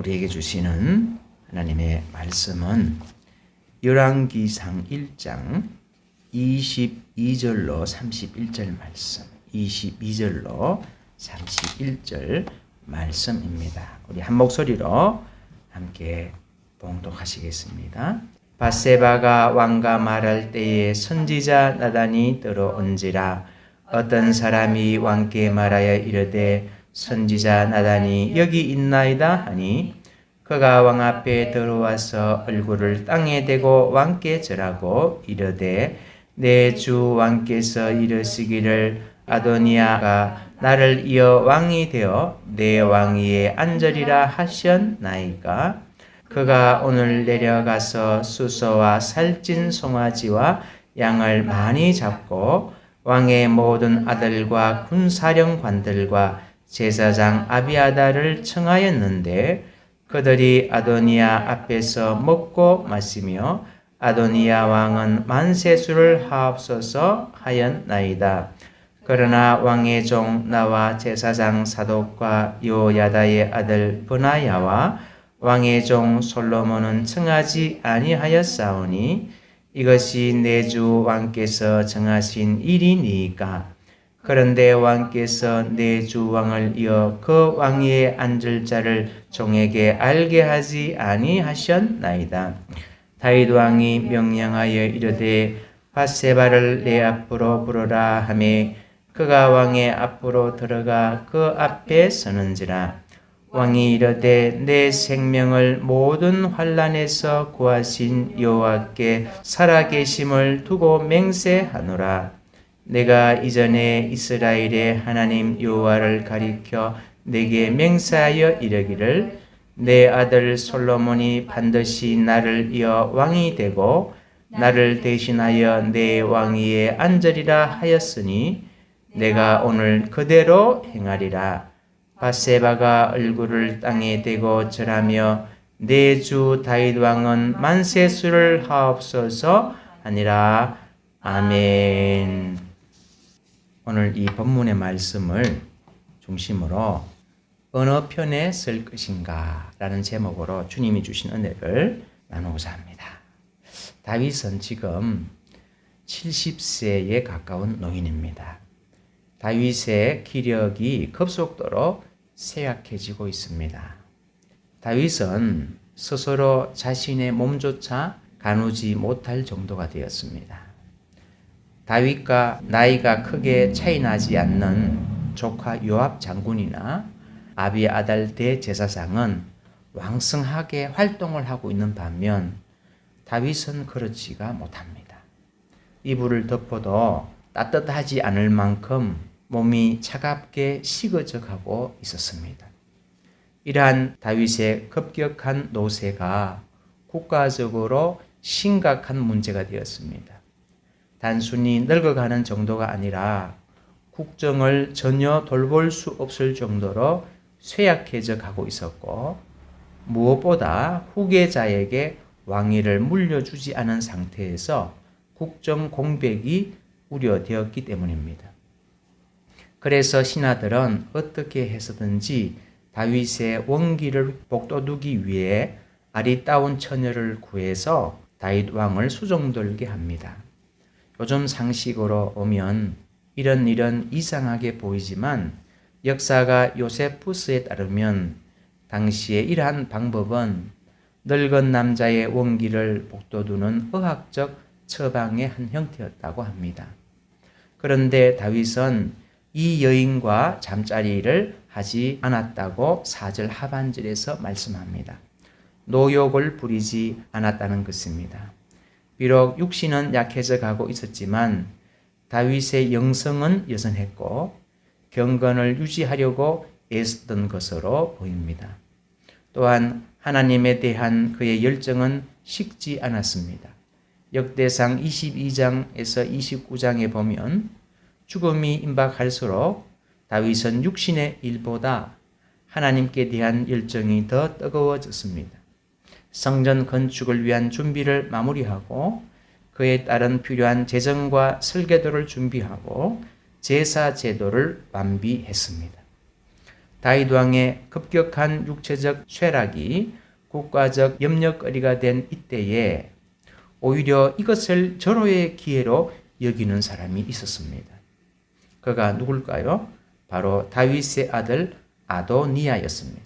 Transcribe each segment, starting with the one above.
우리에게 주시는 하나님의 말씀은 열왕기상 1장 22절로 31절 말씀, 22절로 31절 말씀입니다. 우리 한 목소리로 함께 봉독하시겠습니다. 밧세바가 왕과 말할 때에 선지자 나단이 들어온지라. 어떤 사람이 왕께 말하여 이르되 선지자 나단이 여기 있나이다 하니 그가 왕 앞에 들어와서 얼굴을 땅에 대고 왕께 절하고 이르되 내 주 왕께서 이르시기를 아도니아가 나를 이어 왕이 되어 내 왕위에 앉으리라 하셨나이까. 그가 오늘 내려가서 수소와 살찐 송아지와 양을 많이 잡고 왕의 모든 아들과 군사령관들과 제사장 아비아다를 청하였는데 그들이 아도니아 앞에서 먹고 마시며 아도니아 왕은 만세수를 하옵소서 하였나이다. 그러나 왕의 종 나와 제사장 사독과 요야다의 아들 브나야와 왕의 종 솔로몬은 청하지 아니하였사오니 이것이 내 주 왕께서 정하신 일이니까. 그런데 왕께서 내 주 왕을 이어 그 왕위에 앉을 자를 종에게 알게 하지 아니하셨나이다. 다윗 왕이 명령하여 이르되 밧세바를 내 앞으로 부르라 하며 그가 왕의 앞으로 들어가 그 앞에 서는지라. 왕이 이르되 내 생명을 모든 환난에서 구하신 여호와께 살아계심을 두고 맹세하노라. 내가 이전에 이스라엘의 하나님 여호와를 가리켜 내게 맹세하여 이르기를 내 아들 솔로몬이 반드시 나를 이어 왕이 되고 나를 대신하여 내 왕위에 앉으리라 하였으니 내가 오늘 그대로 행하리라. 밧세바가 얼굴을 땅에 대고 절하며 내 주 다윗 왕은 만세수를 하옵소서 하니라. 아멘. 오늘 이 본문의 말씀을 중심으로 어느 편에 쓸 것인가 라는 제목으로 주님이 주신 은혜를 나누고자 합니다. 다윗은 지금 70세에 가까운 노인입니다. 다윗의 기력이 급속도로 쇠약해지고 있습니다. 다윗은 스스로 자신의 몸조차 가누지 못할 정도가 되었습니다. 다윗과 나이가 크게 차이나지 않는 조카 요압 장군이나 아비아달 대제사장은 왕성하게 활동을 하고 있는 반면 다윗은 그렇지가 못합니다. 이불을 덮어도 따뜻하지 않을 만큼 몸이 차갑게 식어져 가고 있었습니다. 이러한 다윗의 급격한 노쇠가 국가적으로 심각한 문제가 되었습니다. 단순히 늙어가는 정도가 아니라 국정을 전혀 돌볼 수 없을 정도로 쇠약해져 가고 있었고 무엇보다 후계자에게 왕위를 물려주지 않은 상태에서 국정 공백이 우려되었기 때문입니다. 그래서 신하들은 어떻게 해서든지 다윗의 원기를 복돋우기 위해 아리따운 처녀를 구해서 다윗 왕을 수종들게 합니다. 요즘 상식으로 오면 이런 일은 이상하게 보이지만 역사가 요세푸스에 따르면 당시에 이러한 방법은 늙은 남자의 원기를 복돋우는 의학적 처방의 한 형태였다고 합니다. 그런데 다윗은 이 여인과 잠자리를 하지 않았다고 4절 하반절에서 말씀합니다. 노욕을 부리지 않았다는 것입니다. 비록 육신은 약해져 가고 있었지만 다윗의 영성은 여전했고 경건을 유지하려고 애쓰던 것으로 보입니다. 또한 하나님에 대한 그의 열정은 식지 않았습니다. 역대상 22장에서 29장에 보면 죽음이 임박할수록 다윗은 육신의 일보다 하나님께 대한 열정이 더 뜨거워졌습니다. 성전 건축을 위한 준비를 마무리하고 그에 따른 필요한 재정과 설계도를 준비하고 제사 제도를 완비했습니다. 다윗 왕의 급격한 육체적 쇠락이 국가적 염려거리가 된 이때에 오히려 이것을 절호의 기회로 여기는 사람이 있었습니다. 그가 누굴까요? 바로 다윗의 아들 아도니아였습니다.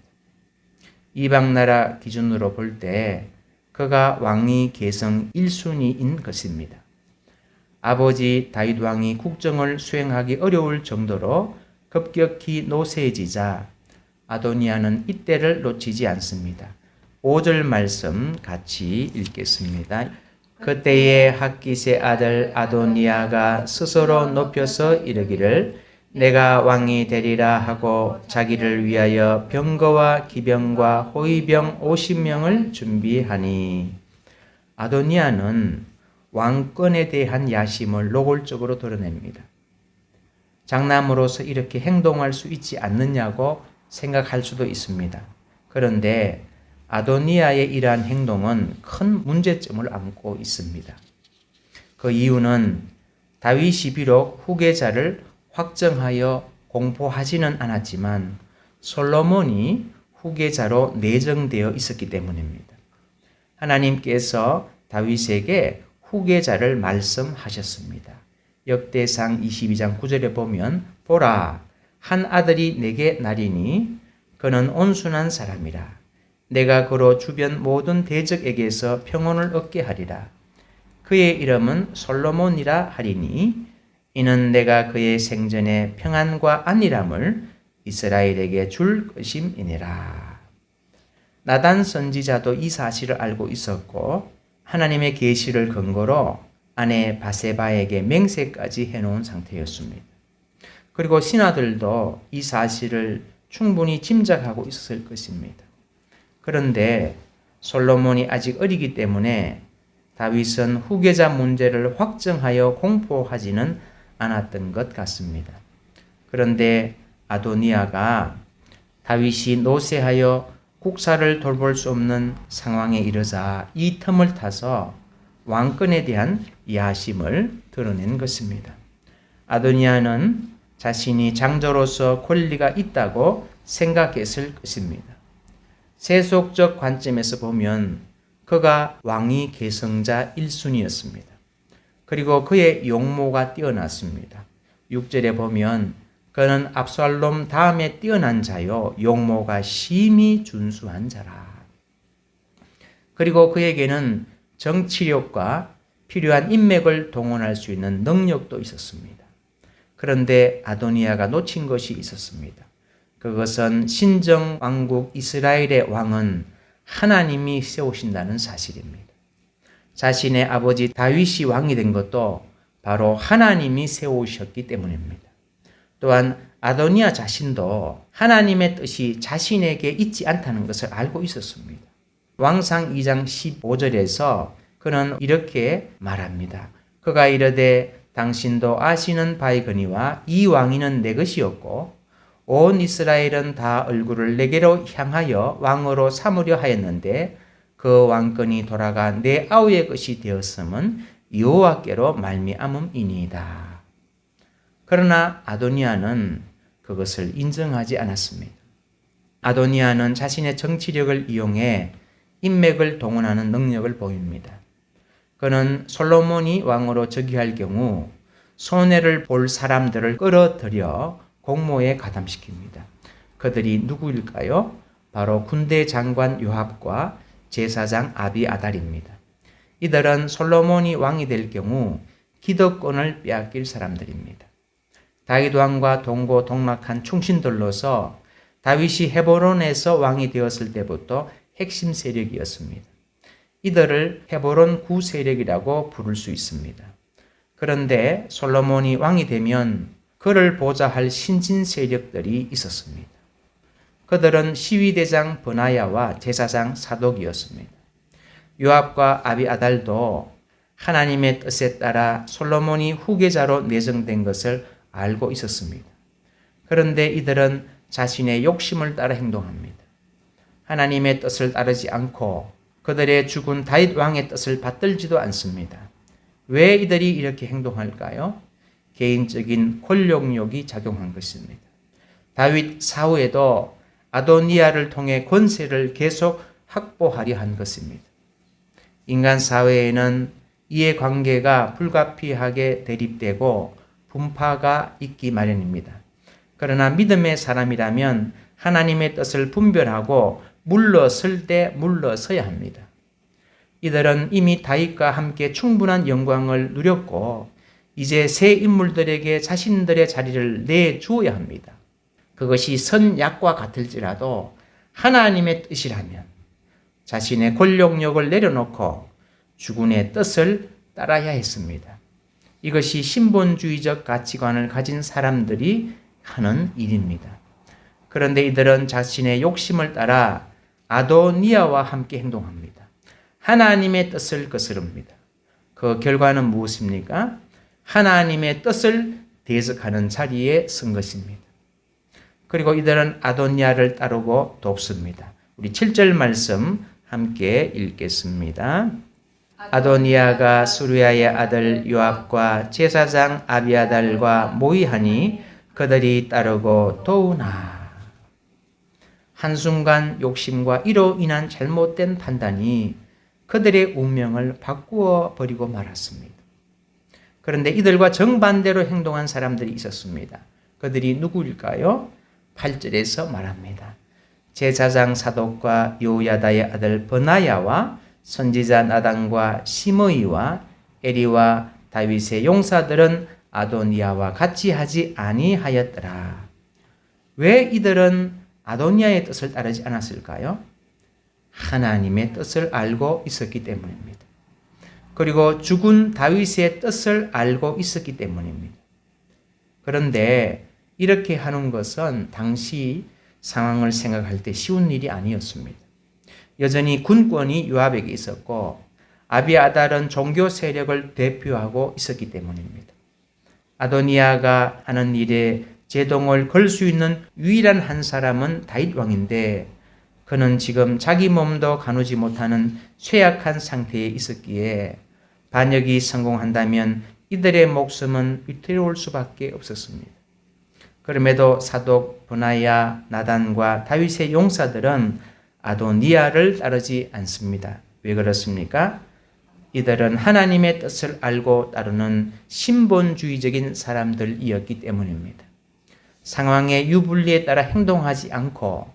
이방 나라 기준으로 볼 때 그가 왕위 계승 1순위인 것입니다. 아버지 다윗 왕이 국정을 수행하기 어려울 정도로 급격히 노쇠해지자 아도니아는 이때를 놓치지 않습니다. 5절 말씀 같이 읽겠습니다. 그때에 핫깃의 아들 아도니아가 스스로 높여서 이르기를 내가 왕이 되리라 하고 자기를 위하여 병거와 기병과 호위병 50명을 준비하니 아도니아는 왕권에 대한 야심을 노골적으로 드러냅니다. 장남으로서 이렇게 행동할 수 있지 않느냐고 생각할 수도 있습니다. 그런데 아도니아의 이러한 행동은 큰 문제점을 안고 있습니다. 그 이유는 다윗이 비록 후계자를 확정하여 공포하지는 않았지만 솔로몬이 후계자로 내정되어 있었기 때문입니다. 하나님께서 다윗에게 후계자를 말씀하셨습니다. 역대상 22장 9절에 보면 보라 한 아들이 내게 나리니 그는 온순한 사람이라 내가 그로 주변 모든 대적에게서 평온을 얻게 하리라. 그의 이름은 솔로몬이라 하리니 이는 내가 그의 생전에 평안과 안일함을 이스라엘에게 줄 것임이니라. 나단 선지자도 이 사실을 알고 있었고 하나님의 계시를 근거로 아내 바세바에게 맹세까지 해놓은 상태였습니다. 그리고 신하들도 이 사실을 충분히 짐작하고 있었을 것입니다. 그런데 솔로몬이 아직 어리기 때문에 다윗은 후계자 문제를 확정하여 공포하지는 않았던 것 같습니다. 그런데 아도니아가 다윗이 노쇠하여 국사를 돌볼 수 없는 상황에 이르자 이 틈을 타서 왕권에 대한 야심을 드러낸 것입니다. 아도니아는 자신이 장조로서 권리가 있다고 생각했을 것입니다. 세속적 관점에서 보면 그가 왕위 계승자 1순위였습니다. 그리고 그의 용모가 뛰어났습니다. 6절에 보면 그는 압살롬 다음에 뛰어난 자요 용모가 심히 준수한 자라. 그리고 그에게는 정치력과 필요한 인맥을 동원할 수 있는 능력도 있었습니다. 그런데 아도니아가 놓친 것이 있었습니다. 그것은 신정 왕국 이스라엘의 왕은 하나님이 세우신다는 사실입니다. 자신의 아버지 다윗이 왕이 된 것도 바로 하나님이 세우셨기 때문입니다. 또한 아도니아 자신도 하나님의 뜻이 자신에게 있지 않다는 것을 알고 있었습니다. 왕상 2장 15절에서 그는 이렇게 말합니다. 그가 이르되 당신도 아시는 바이거니와 이 왕위는 내 것이었고 온 이스라엘은 다 얼굴을 내게로 향하여 왕으로 삼으려 하였는데 그 왕권이 돌아가 내 아우의 것이 되었음은 여호와께로 말미암음이니이다. 그러나 아도니아는 그것을 인정하지 않았습니다. 아도니아는 자신의 정치력을 이용해 인맥을 동원하는 능력을 보입니다. 그는 솔로몬이 왕으로 즉위할 경우 손해를 볼 사람들을 끌어들여 공모에 가담시킵니다. 그들이 누구일까요? 바로 군대 장관 요압과 제사장 아비아달입니다. 이들은 솔로몬이 왕이 될 경우 기득권을 빼앗길 사람들입니다. 다윗 왕과 동고동락한 충신들로서 다윗이 헤브론에서 왕이 되었을 때부터 핵심 세력이었습니다. 이들을 헤브론 구 세력이라고 부를 수 있습니다. 그런데 솔로몬이 왕이 되면 그를 보좌할 신진 세력들이 있었습니다. 그들은 시위대장 버나야와 제사장 사독이었습니다. 요압과 아비아달도 하나님의 뜻에 따라 솔로몬이 후계자로 내정된 것을 알고 있었습니다. 그런데 이들은 자신의 욕심을 따라 행동합니다. 하나님의 뜻을 따르지 않고 그들의 죽은 다윗 왕의 뜻을 받들지도 않습니다. 왜 이들이 이렇게 행동할까요? 개인적인 권력욕이 작용한 것입니다. 다윗 사후에도 아도니아를 통해 권세를 계속 확보하려 한 것입니다. 인간 사회에는 이해관계가 불가피하게 대립되고 분파가 있기 마련입니다. 그러나 믿음의 사람이라면 하나님의 뜻을 분별하고 물러설 때 물러서야 합니다. 이들은 이미 다윗과 함께 충분한 영광을 누렸고 이제 새 인물들에게 자신들의 자리를 내주어야 합니다. 그것이 선약과 같을지라도 하나님의 뜻이라면 자신의 권력력을 내려놓고 주군의 뜻을 따라야 했습니다. 이것이 신본주의적 가치관을 가진 사람들이 하는 일입니다. 그런데 이들은 자신의 욕심을 따라 아도니아와 함께 행동합니다. 하나님의 뜻을 거스릅니다. 그 결과는 무엇입니까? 하나님의 뜻을 대적하는 자리에 선 것입니다. 그리고 이들은 아도니아를 따르고 돕습니다. 우리 7절 말씀 함께 읽겠습니다. 아도니아가 수르야의 아들 요압과 제사장 아비아달과 모의하니 그들이 따르고 도우나. 한순간 욕심과 이로 인한 잘못된 판단이 그들의 운명을 바꾸어 버리고 말았습니다. 그런데 이들과 정반대로 행동한 사람들이 있었습니다. 그들이 누구일까요? 8절에서 말합니다. 제사장 사독과 요야다의 아들 버나야와 선지자 나단과 시므이와 에리와 다윗의 용사들은 아도니아와 같이 하지 아니하였더라. 왜 이들은 아도니아의 뜻을 따르지 않았을까요? 하나님의 뜻을 알고 있었기 때문입니다. 그리고 죽은 다윗의 뜻을 알고 있었기 때문입니다. 그런데 이렇게 하는 것은 당시 상황을 생각할 때 쉬운 일이 아니었습니다. 여전히 군권이 요압에게 있었고 아비아달은 종교 세력을 대표하고 있었기 때문입니다. 아도니아가 하는 일에 제동을 걸 수 있는 유일한 한 사람은 다윗 왕인데 그는 지금 자기 몸도 가누지 못하는 쇠약한 상태에 있었기에 반역이 성공한다면 이들의 목숨은 위태로울 수밖에 없었습니다. 그럼에도 사독 브나야 나단과 다윗의 용사들은 아도니아를 따르지 않습니다. 왜 그렇습니까? 이들은 하나님의 뜻을 알고 따르는 신본주의적인 사람들이었기 때문입니다. 상황의 유불리에 따라 행동하지 않고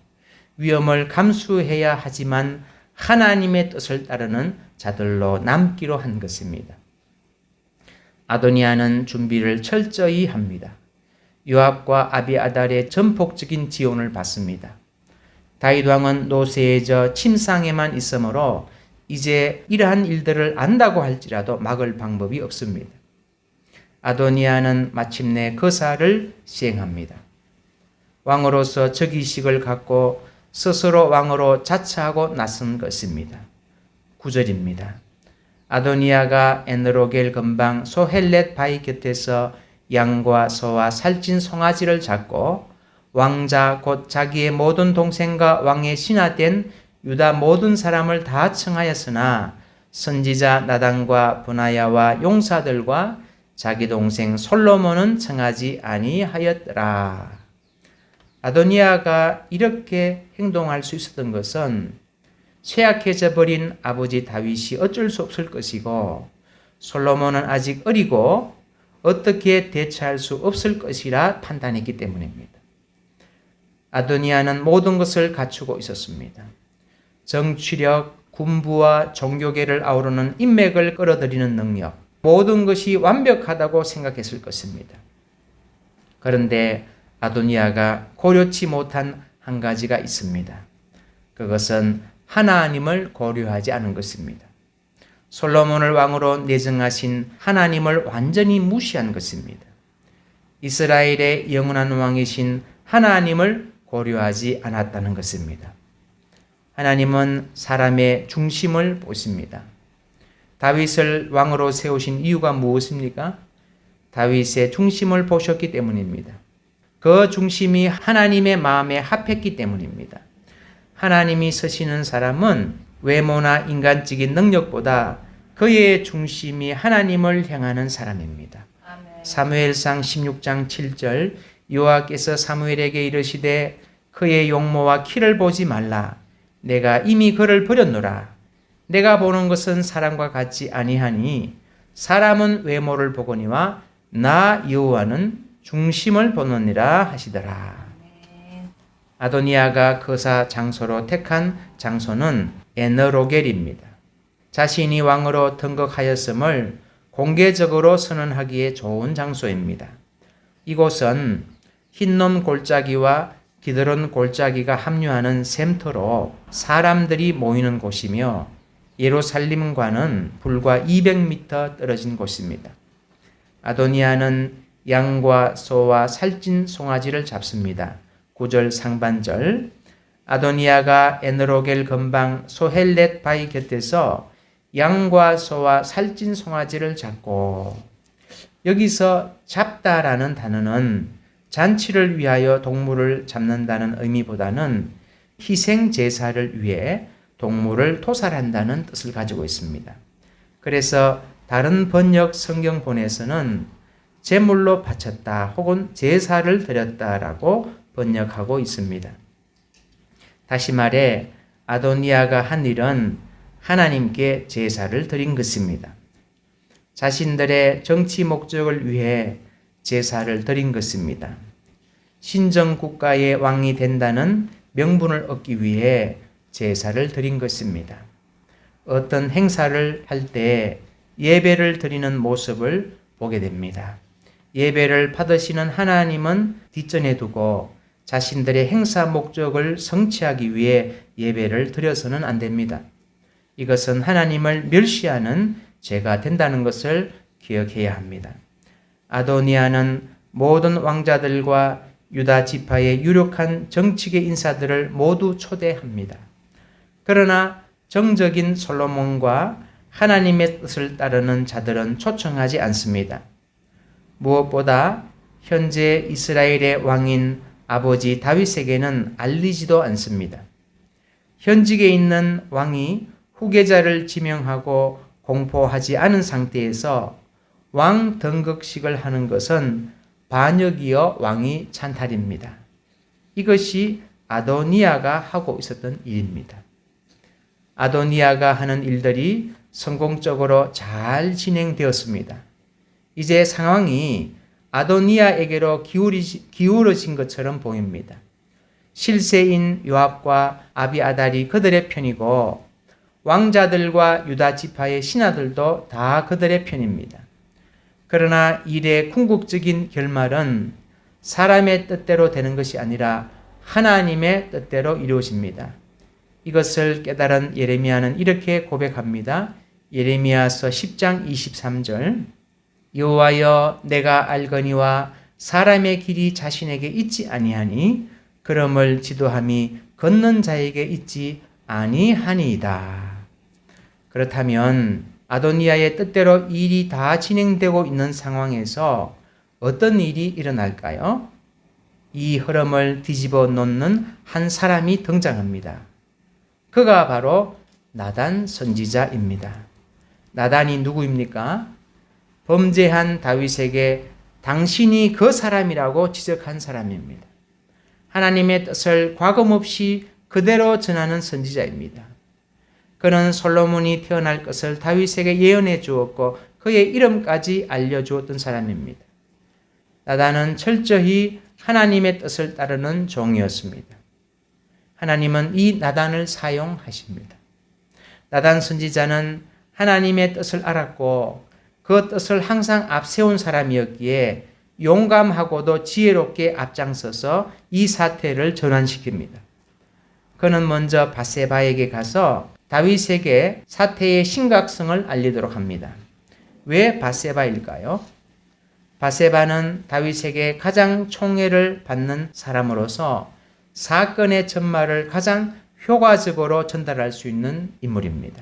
위험을 감수해야 하지만 하나님의 뜻을 따르는 자들로 남기로 한 것입니다. 아도니아는 준비를 철저히 합니다. 요압과 아비아달의 전폭적인 지원을 받습니다. 다윗 왕은 노쇠해져 침상에만 있으므로 이제 이러한 일들을 안다고 할지라도 막을 방법이 없습니다. 아도니아는 마침내 거사를 시행합니다. 왕으로서 즉위식을 갖고 스스로 왕으로 자처하고 나선 것입니다. 9절입니다. 아도니아가 에느로겔 근방 소헬렛 바위 곁에서 양과 소와 살찐 송아지를 잡고 왕자 곧 자기의 모든 동생과 왕의 신하된 유다 모든 사람을 다 청하였으나 선지자 나단과 브나야와 용사들과 자기 동생 솔로몬은 청하지 아니하였더라. 아도니아가 이렇게 행동할 수 있었던 것은 쇠약해져 버린 아버지 다윗이 어쩔 수 없을 것이고 솔로몬은 아직 어리고 어떻게 대처할 수 없을 것이라 판단했기 때문입니다. 아도니아는 모든 것을 갖추고 있었습니다. 정치력, 군부와 종교계를 아우르는 인맥을 끌어들이는 능력, 모든 것이 완벽하다고 생각했을 것입니다. 그런데 아도니아가 고려치 못한 한 가지가 있습니다. 그것은 하나님을 고려하지 않은 것입니다. 솔로몬을 왕으로 내정하신 하나님을 완전히 무시한 것입니다. 이스라엘의 영원한 왕이신 하나님을 고려하지 않았다는 것입니다. 하나님은 사람의 중심을 보십니다. 다윗을 왕으로 세우신 이유가 무엇입니까? 다윗의 중심을 보셨기 때문입니다. 그 중심이 하나님의 마음에 합했기 때문입니다. 하나님이 쓰시는 사람은 외모나 인간적인 능력보다 그의 중심이 하나님을 향하는 사람입니다. 아멘. 사무엘상 16장 7절 여호와께서 사무엘에게 이르시되 그의 용모와 키를 보지 말라. 내가 이미 그를 버렸노라. 내가 보는 것은 사람과 같지 아니하니 사람은 외모를 보거니와 나 여호와는 중심을 보느니라 하시더라. 아도니아가 거사 장소로 택한 장소는 에너로겔입니다. 자신이 왕으로 등극하였음을 공개적으로 선언하기에 좋은 장소입니다. 이곳은 흰놈 골짜기와 기드론 골짜기가 합류하는 샘터로 사람들이 모이는 곳이며 예루살렘과는 불과 200m 떨어진 곳입니다. 아도니아는 양과 소와 살찐 송아지를 잡습니다. 9절 상반절, 아도니아가 에너로겔 근방 소헬렛 바위 곁에서 양과 소와 살찐 송아지를 잡고, 여기서 잡다라는 단어는 잔치를 위하여 동물을 잡는다는 의미보다는 희생 제사를 위해 동물을 토살한다는 뜻을 가지고 있습니다. 그래서 다른 번역 성경본에서는 제물로 바쳤다 혹은 제사를 드렸다라고 번역하고 있습니다. 다시 말해 아도니아가 한 일은 하나님께 제사를 드린 것입니다. 자신들의 정치 목적을 위해 제사를 드린 것입니다. 신정국가의 왕이 된다는 명분을 얻기 위해 제사를 드린 것입니다. 어떤 행사를 할 때 예배를 드리는 모습을 보게 됩니다. 예배를 받으시는 하나님은 뒷전에 두고 자신들의 행사 목적을 성취하기 위해 예배를 드려서는 안 됩니다. 이것은 하나님을 멸시하는 죄가 된다는 것을 기억해야 합니다. 아도니아는 모든 왕자들과 유다 지파의 유력한 정치계 인사들을 모두 초대합니다. 그러나 정적인 솔로몬과 하나님의 뜻을 따르는 자들은 초청하지 않습니다. 무엇보다 현재 이스라엘의 왕인 아버지 다윗에게는 알리지도 않습니다. 현직에 있는 왕이 후계자를 지명하고 공포하지 않은 상태에서 왕 등극식을 하는 것은 반역이여 왕이 찬탈입니다. 이것이 아도니아가 하고 있었던 일입니다. 아도니아가 하는 일들이 성공적으로 잘 진행되었습니다. 이제 상황이 아도니아에게로 기울어진 것처럼 보입니다. 실세인 요압과 아비아달이 그들의 편이고 왕자들과 유다 지파의 신하들도 다 그들의 편입니다. 그러나 일의 궁극적인 결말은 사람의 뜻대로 되는 것이 아니라 하나님의 뜻대로 이루어집니다. 이것을 깨달은 예레미야는 이렇게 고백합니다. 예레미야서 10장 23절, 여호와여 내가 알거니와 사람의 길이 자신에게 있지 아니하니 그럼을 지도함이 걷는 자에게 있지 아니하니이다. 그렇다면 아도니아의 뜻대로 일이 다 진행되고 있는 상황에서 어떤 일이 일어날까요? 이 흐름을 뒤집어 놓는 한 사람이 등장합니다. 그가 바로 나단 선지자입니다. 나단이 누구입니까? 범죄한 다윗에게 당신이 그 사람이라고 지적한 사람입니다. 하나님의 뜻을 과금없이 그대로 전하는 선지자입니다. 그는 솔로몬이 태어날 것을 다윗에게 예언해 주었고 그의 이름까지 알려주었던 사람입니다. 나단은 철저히 하나님의 뜻을 따르는 종이었습니다. 하나님은 이 나단을 사용하십니다. 나단 선지자는 하나님의 뜻을 알았고 그 뜻을 항상 앞세운 사람이었기에 용감하고도 지혜롭게 앞장서서 이 사태를 전환시킵니다. 그는 먼저 밧세바에게 가서 다윗에게 사태의 심각성을 알리도록 합니다. 왜 밧세바일까요? 밧세바는 다윗에게 가장 총애를 받는 사람으로서 사건의 전말을 가장 효과적으로 전달할 수 있는 인물입니다.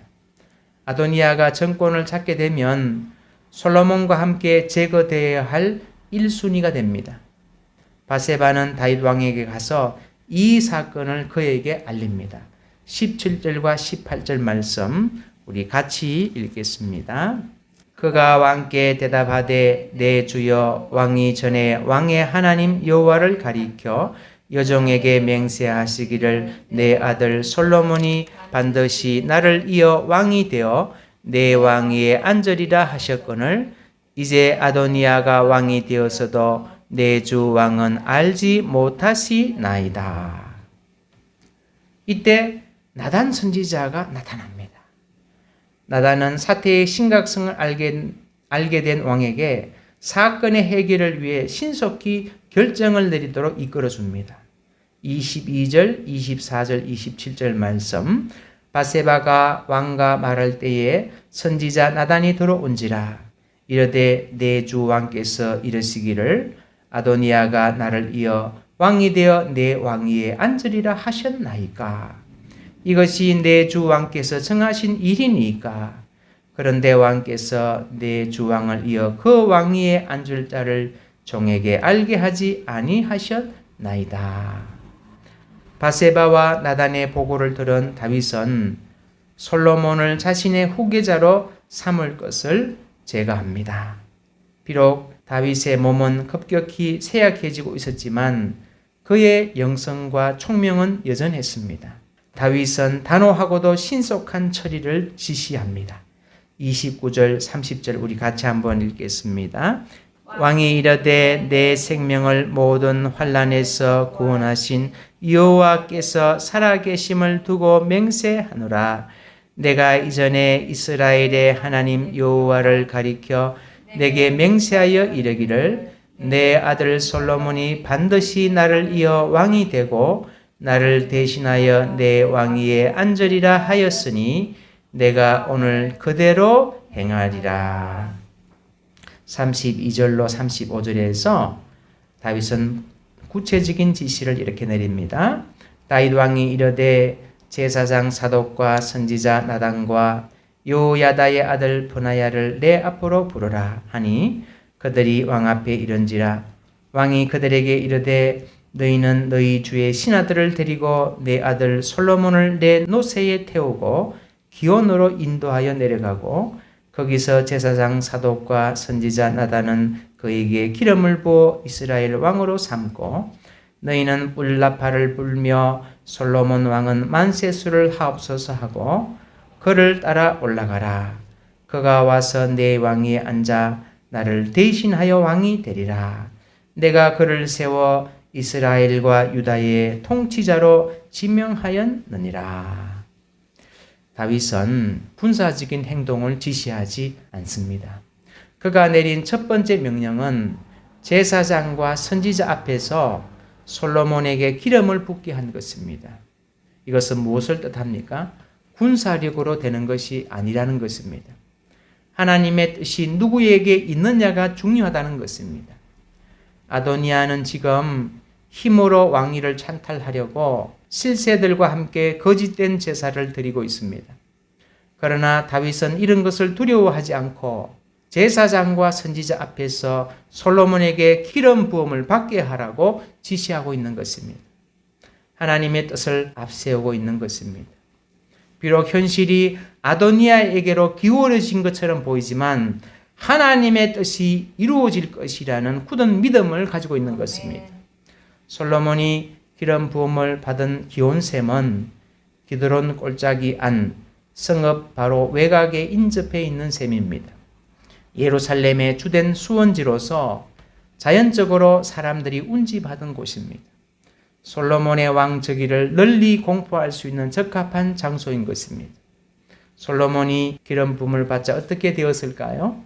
아도니아가 정권을 잡게 되면 솔로몬과 함께 제거되어야 할 1순위가 됩니다. 밧세바는 다윗 왕에게 가서 이 사건을 그에게 알립니다. 17절과 18절 말씀 우리 같이 읽겠습니다. 그가 왕께 대답하되 내 주여 왕이 전에 왕의 하나님 여호와를 가리켜 여종에게 맹세하시기를 내 아들 솔로몬이 반드시 나를 이어 왕이 되어 내 왕위에 앉으리라 하셨거늘 이제 아도니아가 왕이 되어서도 내 주 왕은 알지 못하시나이다. 이때 나단 선지자가 나타납니다. 나단은 사태의 심각성을 알게 된 왕에게 사건의 해결을 위해 신속히 결정을 내리도록 이끌어줍니다. 22절, 24절, 27절 말씀. 바세바가 왕과 말할 때에 선지자 나단이 들어온지라 이르되 내 주 왕께서 이르시기를 아도니아가 나를 이어 왕이 되어 내 왕위에 앉으리라 하셨나이까. 이것이 내 주 왕께서 정하신 일이니까. 그런데 왕께서 내 주 왕을 이어 그 왕위에 앉을 자를 종에게 알게 하지 아니하셨나이다. 바세바와 나단의 보고를 들은 다윗은 솔로몬을 자신의 후계자로 삼을 것을 제거합니다. 비록 다윗의 몸은 급격히 쇠약해지고 있었지만 그의 영성과 총명은 여전했습니다. 다윗은 단호하고도 신속한 처리를 지시합니다. 29절, 30절 우리 같이 한번 읽겠습니다. 왕이 이르되 내 생명을 모든 환난에서 구원하신 여호와께서 살아계심을 두고 맹세하노라. 내가 이전에 이스라엘의 하나님 여호와를 가리켜 내게 맹세하여 이르기를 내 아들 솔로몬이 반드시 나를 이어 왕이 되고 나를 대신하여 내 왕위에 앉으리라 하였으니 내가 오늘 그대로 행하리라. 32절로 35절에서 다윗은 구체적인 지시를 이렇게 내립니다. 다윗 왕이 이르되 제사장 사독과 선지자 나단과 요야다의 아들 브나야를 내 앞으로 부르라 하니 그들이 왕 앞에 이른지라. 왕이 그들에게 이르되 너희는 너희 주의 신하들을 데리고 내 아들 솔로몬을 내 노새에 태우고 기온으로 인도하여 내려가고 거기서 제사장 사독과 선지자 나단은 그에게 기름을 부어 이스라엘 왕으로 삼고 너희는 뿔나팔을 불며 솔로몬 왕은 만세수를 하옵소서 하고 그를 따라 올라가라. 그가 와서 내 왕위에 앉아 나를 대신하여 왕이 되리라. 내가 그를 세워 이스라엘과 유다의 통치자로 지명하였느니라. 다윗은 군사적인 행동을 지시하지 않습니다. 그가 내린 첫 번째 명령은 제사장과 선지자 앞에서 솔로몬에게 기름을 붓게 한 것입니다. 이것은 무엇을 뜻합니까? 군사력으로 되는 것이 아니라는 것입니다. 하나님의 뜻이 누구에게 있느냐가 중요하다는 것입니다. 아도니아는 지금 힘으로 왕위를 찬탈하려고 실세들과 함께 거짓된 제사를 드리고 있습니다. 그러나 다윗은 이런 것을 두려워하지 않고 제사장과 선지자 앞에서 솔로몬에게 기름 부음을 받게 하라고 지시하고 있는 것입니다. 하나님의 뜻을 앞세우고 있는 것입니다. 비록 현실이 아도니아에게로 기울어진 것처럼 보이지만 하나님의 뜻이 이루어질 것이라는 굳은 믿음을 가지고 있는 것입니다. 솔로몬이 기름 부음을 받은 기온샘은 기드론 골짜기 안 성읍 바로 외곽에 인접해 있는 셈입니다. 예루살렘의 주된 수원지로서 자연적으로 사람들이 운지받은 곳입니다. 솔로몬의 왕저기를 널리 공포할 수 있는 적합한 장소인 것입니다. 솔로몬이 기름 부음을 받자 어떻게 되었을까요?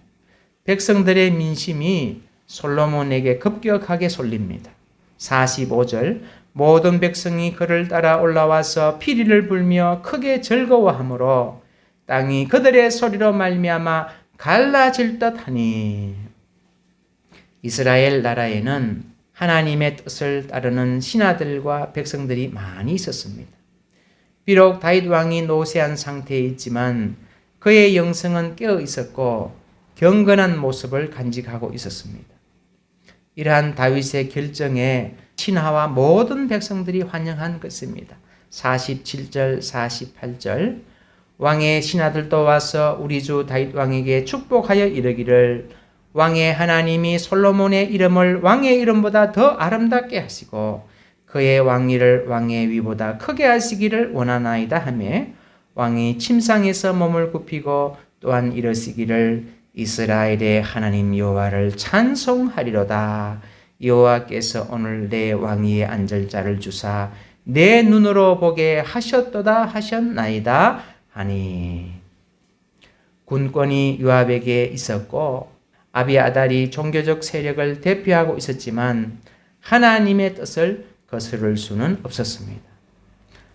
백성들의 민심이 솔로몬에게 급격하게 쏠립니다. 45절 모든 백성이 그를 따라 올라와서 피리를 불며 크게 즐거워하므로 땅이 그들의 소리로 말미암아 갈라질 듯하니. 이스라엘 나라에는 하나님의 뜻을 따르는 신하들과 백성들이 많이 있었습니다. 비록 다윗 왕이 노쇠한 상태에 있지만 그의 영성은 깨어 있었고 경건한 모습을 간직하고 있었습니다. 이러한 다윗의 결정에 신하와 모든 백성들이 환영한 것입니다. 47절, 48절 왕의 신하들도 와서 우리 주 다윗 왕에게 축복하여 이르기를 왕의 하나님이 솔로몬의 이름을 왕의 이름보다 더 아름답게 하시고 그의 왕위를 왕의 위보다 크게 하시기를 원하나이다 하며 왕이 침상에서 몸을 굽히고 또한 이르시기를 이스라엘의 하나님 여호와를 찬송하리로다. 여호와께서 오늘 내 왕위에 앉을 자를 주사 내 눈으로 보게 하셨도다 하셨나이다 하니. 군권이 요압에게 있었고 아비아달이 종교적 세력을 대표하고 있었지만 하나님의 뜻을 거스를 수는 없었습니다.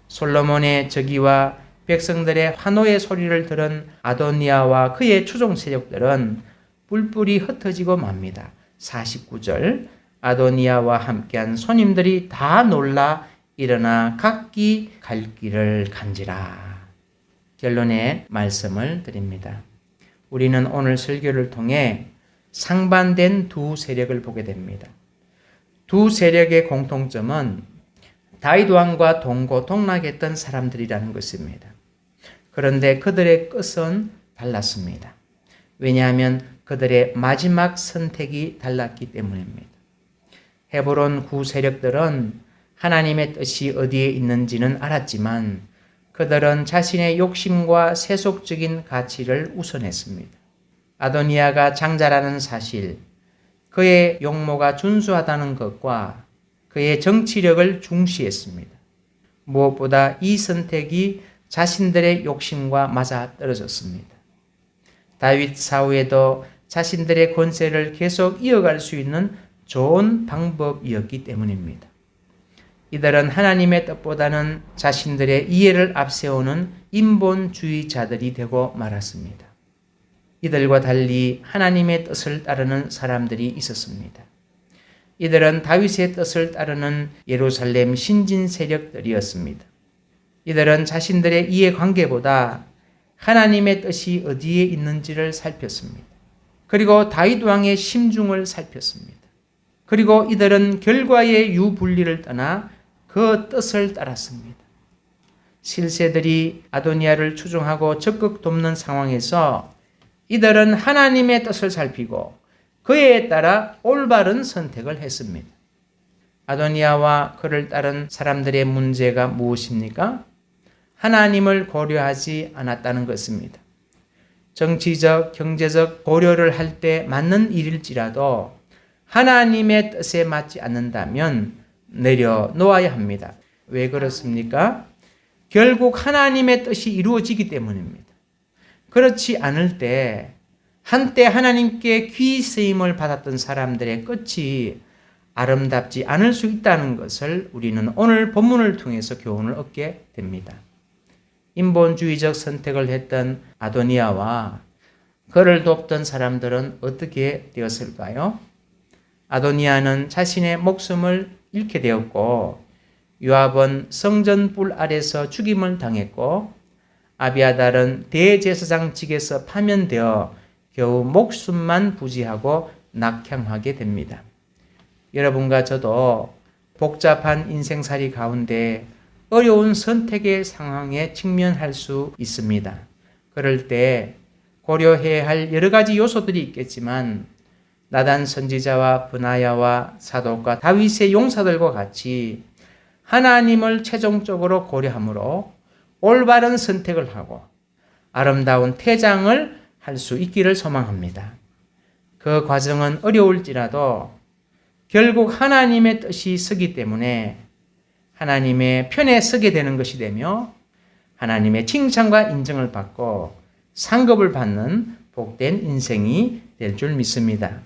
솔로몬의 즉위와 백성들의 환호의 소리를 들은 아도니아와 그의 추종 세력들은 뿔뿔이 흩어지고 맙니다. 49절 아도니아와 함께한 손님들이 다 놀라 일어나 각기 갈 길을 간지라. 결론의 말씀을 드립니다. 우리는 오늘 설교를 통해 상반된 두 세력을 보게 됩니다. 두 세력의 공통점은 다윗 왕과 동고동락했던 사람들이라는 것입니다. 그런데 그들의 끝은 달랐습니다. 왜냐하면 그들의 마지막 선택이 달랐기 때문입니다. 헤브론 구 세력들은 하나님의 뜻이 어디에 있는지는 알았지만 그들은 자신의 욕심과 세속적인 가치를 우선했습니다. 아도니아가 장자라는 사실, 그의 용모가 준수하다는 것과 그의 정치력을 중시했습니다. 무엇보다 이 선택이 자신들의 욕심과 맞아 떨어졌습니다. 다윗 사후에도 자신들의 권세를 계속 이어갈 수 있는 좋은 방법이었기 때문입니다. 이들은 하나님의 뜻보다는 자신들의 이해를 앞세우는 인본주의자들이 되고 말았습니다. 이들과 달리 하나님의 뜻을 따르는 사람들이 있었습니다. 이들은 다윗의 뜻을 따르는 예루살렘 신진 세력들이었습니다. 이들은 자신들의 이해관계보다 하나님의 뜻이 어디에 있는지를 살폈습니다. 그리고 다윗 왕의 심중을 살폈습니다. 그리고 이들은 결과의 유불리를 떠나 그 뜻을 따랐습니다. 실세들이 아도니아를 추종하고 적극 돕는 상황에서 이들은 하나님의 뜻을 살피고 그에 따라 올바른 선택을 했습니다. 아도니아와 그를 따른 사람들의 문제가 무엇입니까? 하나님을 고려하지 않았다는 것입니다. 정치적, 경제적 고려를 할 때 맞는 일일지라도 하나님의 뜻에 맞지 않는다면 내려놓아야 합니다. 왜 그렇습니까? 결국 하나님의 뜻이 이루어지기 때문입니다. 그렇지 않을 때 한때 하나님께 귀 쓰임을 받았던 사람들의 끝이 아름답지 않을 수 있다는 것을 우리는 오늘 본문을 통해서 교훈을 얻게 됩니다. 인본주의적 선택을 했던 아도니아와 그를 돕던 사람들은 어떻게 되었을까요? 아도니아는 자신의 목숨을 잃게 되었고 요압은 성전 뿔 아래서 죽임을 당했고 아비아달은 대제사장직에서 파면되어 겨우 목숨만 부지하고 낙향하게 됩니다. 여러분과 저도 복잡한 인생살이 가운데 어려운 선택의 상황에 직면할 수 있습니다. 그럴 때 고려해야 할 여러 가지 요소들이 있겠지만 나단 선지자와 브나야와 사독과 다윗의 용사들과 같이 하나님을 최종적으로 고려함으로 올바른 선택을 하고 아름다운 퇴장을 할 수 있기를 소망합니다. 그 과정은 어려울지라도 결국 하나님의 뜻이 서기 때문에 하나님의 편에 서게 되는 것이 되며 하나님의 칭찬과 인정을 받고 상급을 받는 복된 인생이 될 줄 믿습니다.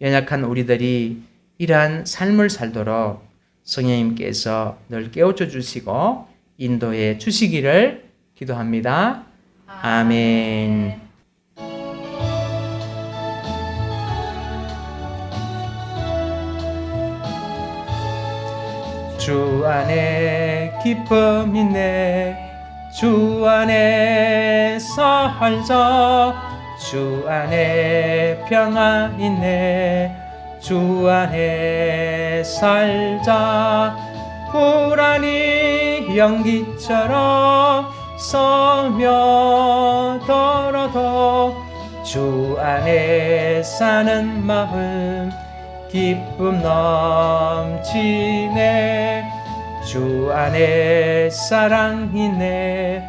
연약한 우리들이 이러한 삶을 살도록 성령님께서 늘 깨우쳐 주시고 인도해 주시기를 기도합니다. 아멘. 주 안에 기쁨 있네. 주 안에서 활자. 주 안에 평안 있네. 주 안에 살자. 불안이 연기처럼 서며들어도 주 안에 사는 마음 기쁨 넘치네. 주 안에 사랑이네.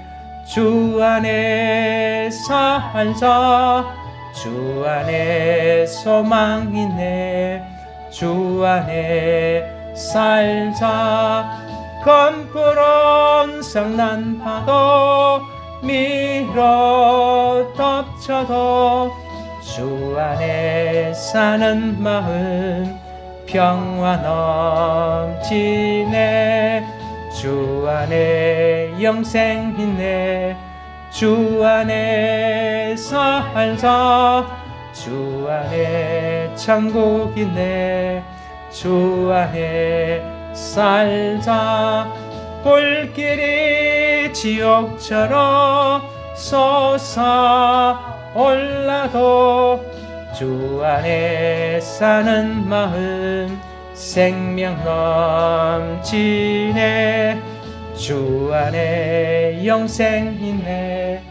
주 안에 살자. 주 안에 소망이네. 주 안에 살자. 검푸른 성난파도 밀어 덮쳐도 주 안에 사는 마음 평화 넘치네. 주 안에 영생이네. 주 안에 살자. 주 안에 천국이네. 주 안에 살자. 불길이 지옥처럼 솟아올라도 주 안에 사는 마음 생명 넘치네. 주 안에 영생이네.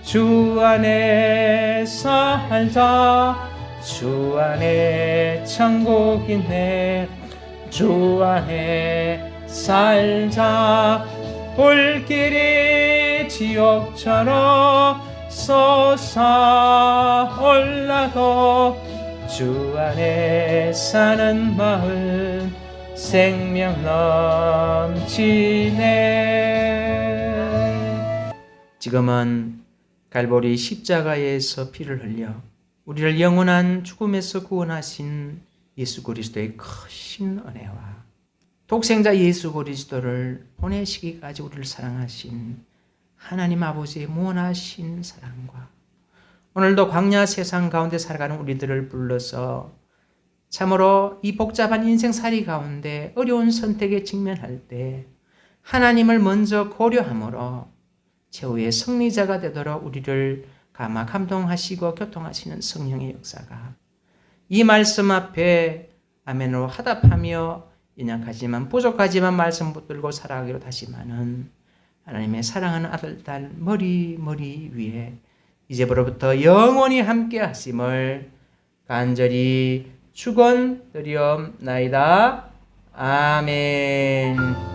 주 안에 살자. 주 안에 천국이네. 주 안에 살자. 불길이 지옥처럼 솟아올라도 주 안에 사는 마음 생명 넘치네. 지금은 갈보리 십자가에서 피를 흘려 우리를 영원한 죽음에서 구원하신 예수 그리스도의 크신 은혜와 독생자 예수 그리스도를 보내시기까지 우리를 사랑하신 하나님 아버지의 무한하신 사랑과 오늘도 광야 세상 가운데 살아가는 우리들을 불러서 참으로 이 복잡한 인생살이 가운데 어려운 선택에 직면할 때 하나님을 먼저 고려함으로 최후의 승리자가 되도록 우리를 감화 감동하시고 교통하시는 성령의 역사가 이 말씀 앞에 아멘으로 화답하며 연약하지만 부족하지만 말씀 붙들고 살아가기로 다짐하는 하나님의 사랑하는 아들, 딸 머리 위에 이제부터 영원히 함께 하심을 간절히 축원드리옵나이다. 아멘.